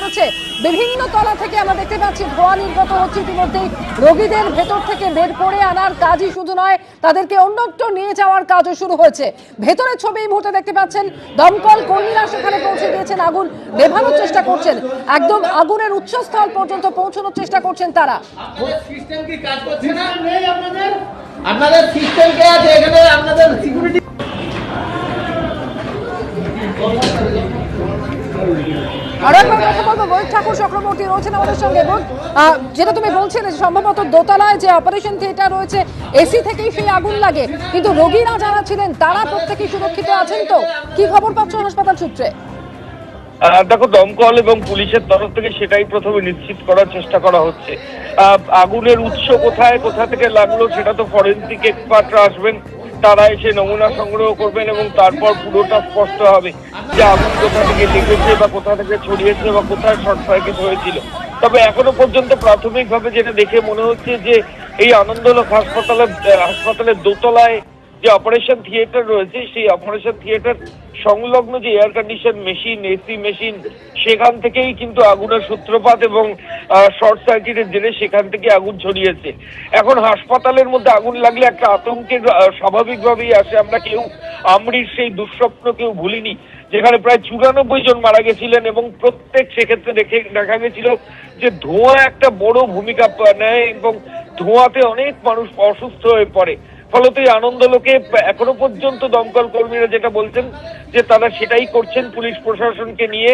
চলেছে। বিভিন্ন তলা থেকে আমরা দেখতে পাচ্ছি ধোঁয়া নির্গত হচ্ছে। ইতিমধ্যেই রোগীদের ভেতর থেকে বের করে আনার কাজই শুধু নয়, তাদেরকে অন্যত্র নিয়ে যাওয়ার কাজও শুরু হয়েছে। ভেতরের ছবি এই মুহূর্তে দেখতে পাচ্ছেন, দমকল কর্মীরা সেখানে পৌঁছে গিয়েছেন, আগুন নেভানোর চেষ্টা করছেন, একদম আগুনের উৎসস্থল পর্যন্ত পৌঁছানোর চেষ্টা করছেন তারা। আপনাদের সিস্টেম কে আছে এখানে? আপনাদের সিকিউরিটি আরো একবার কথা বলবো, বৈদ ঠাকুর চক্রবর্তী রয়েছেন আমাদের সঙ্গে। যেটা তুমি বলছিলে সম্ভবত দোতলায় যে অপারেশন থিয়েটার রয়েছে, এসি থেকেই সেই আগুন লাগে, কিন্তু রোগীরা যারা ছিলেন তারা প্রত্যেকেই সুরক্ষিত আছেন তো? কি খবর পাচ্ছ হাসপাতাল সূত্রে? দেখো, দমকল এবং পুলিশের তরফ থেকে সেটাই প্রথমে নিশ্চিত করার চেষ্টা করা হচ্ছে। আগুনের উৎস কোথায়, কোথা থেকে লাগলো সেটা তো ফরেনসিক এক্সপার্টরা আসবেন, তারা এসে নমুনা সংগ্রহ করবেন এবং তারপর পুরোটা স্পষ্ট হবে যে আগুন কোথা থেকে লেগেছে বা কোথা থেকে ছড়িয়েছে বা কোথায় শর্ট সার্কিট হয়েছিল। তবে এখনো পর্যন্ত প্রাথমিকভাবে যেটা দেখে মনে হচ্ছে যে এই আনন্দলোক হাসপাতালের দোতলায় যে অপারেশন থিয়েটার রয়েছে, সেই অপারেশন থিয়েটার সংলগ্ন যে air condition machine, AC machine, সেখান থেকেই কিন্তু আগুনের সূত্রপাত এবং শর্ট সার্কিটের জেরে সেখান থেকে আগুন ছড়িয়েছে। এখন হাসপাতালের মধ্যে আগুন লাগলে একটা আতঙ্কের স্বাভাবিকভাবেই আসে। আমরির সেই দুঃস্বপ্ন কেউ ভুলিনি, যেখানে প্রায় 94 জন মারা গেছিলেন এবং প্রত্যেক সেক্ষেত্রে দেখা গেছিল যে ধোঁয়া একটা বড় ভূমিকা নেয় এবং ধোঁয়াতে অনেক মানুষ অসুস্থ হয়ে পড়ে। ফলত এই আনন্দলোকে এখনো পর্যন্ত দমকল কর্মীরা যেটা বলছেন যে তারা সেটাই করছেন পুলিশ প্রশাসনকে নিয়ে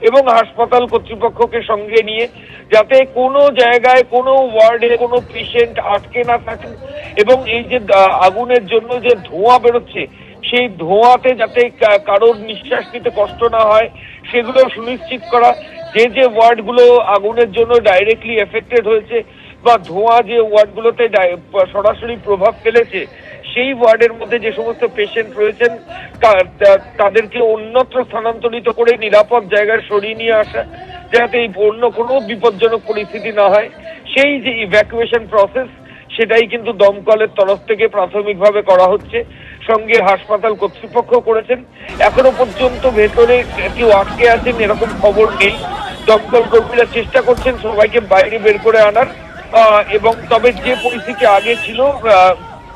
এবং হাসপাতাল কর্তৃপক্ষকে সঙ্গে নিয়ে, যাতে কোনো জায়গায় কোনো ওয়ার্ডে কোনো পেশেন্ট আটকে না থাকেন এবং এই যে আগুনের জন্য যে ধোঁয়া বেরোচ্ছে সেই ধোঁয়াতে যাতে কারোর নিঃশ্বাস নিতে কষ্ট না হয় সেগুলো সুনিশ্চিত করা। যে ওয়ার্ডগুলো আগুনের জন্য ডাইরেক্টলি এফেক্টেড হয়েছে বা ধোঁয়া যে ওয়ার্ডগুলোতে সরাসরি প্রভাব ফেলেছে, সেই ওয়ার্ডের মধ্যে যে সমস্ত পেশেন্ট রয়েছেন তাদেরকে অন্যত্র স্থানান্তরিত করে নিরাপদ জায়গায় সরিয়ে নিয়ে আসা, যাতে অন্য কোনো বিপজ্জনক পরিস্থিতি না হয়, সেই যে ইভ্যাকুয়েশন প্রসেস সেটাই কিন্তু দমকলের তরফ থেকে প্রাথমিকভাবে করা হচ্ছে, সঙ্গে হাসপাতাল কর্তৃপক্ষ করেছেন। এখনো পর্যন্ত ভেতরে কেউ আটকে আছেন এরকম খবর নেই। দমকল কর্মীরা চেষ্টা করছেন সবাইকে বাইরে বের করে আনার, এবং তবে যে পরিস্থিতি আগে ছিল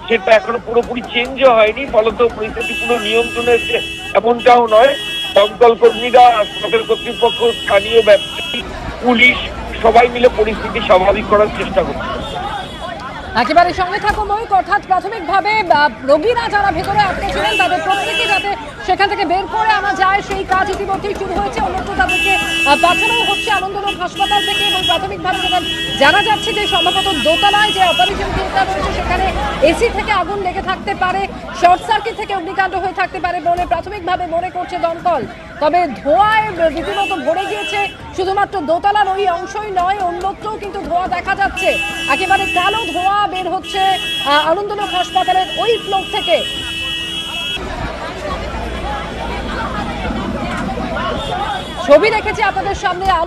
সেটা এখনো পুরোপুরি চেঞ্জও হয়নি, ফলত পরিস্থিতি পুরো নিয়ন্ত্রণে এসেছে এমনটাও নয়। দমকল কর্মীরা, হাসপাতাল কর্তৃপক্ষ, স্থানীয় ব্যবসায়ী, পুলিশ সবাই মিলে পরিস্থিতি স্বাভাবিক করার চেষ্টা করছে। একেবারে সঙ্গে থাকো ময়ূক। অর্থাৎ প্রাথমিকভাবে রোগীরা যারা ভেতরে আটকে ছিলেন তাদের প্রত্যেকে যাতে সেখান থেকে বের করে আনা যায় সেই কাজ ইতিমধ্যেই শুরু হয়েছে। অন্যত্র তাদেরকে পাঠানো হচ্ছে আনন্দলোক হাসপাতাল থেকে এবং প্রাথমিকভাবে যেটা জানা যাচ্ছে যে সম্ভবত দোতলায় যে অপারেশন থিয়েটার রয়েছে সেখানে এসি থেকে আগুন লেগে থাকতে পারে, শর্ট সার্কিট থেকে অগ্নিকাণ্ড হয়ে থাকতে পারে বলে প্রাথমিকভাবে মনে করছে দমকল। তবে ধোঁয়ায় রীতিমতো ভরে গিয়েছে, শুধুমাত্র দোতলার ওই অংশই নয়, অন্যত্রও কিন্তু ধোঁয়া দেখা যাচ্ছে। একেবারে কালো ধোঁয়া বের হচ্ছে আনন্দলোক হাসপাতালের ওই ফ্লোর থেকে। ছবি রেখেছি আপনাদের সামনে।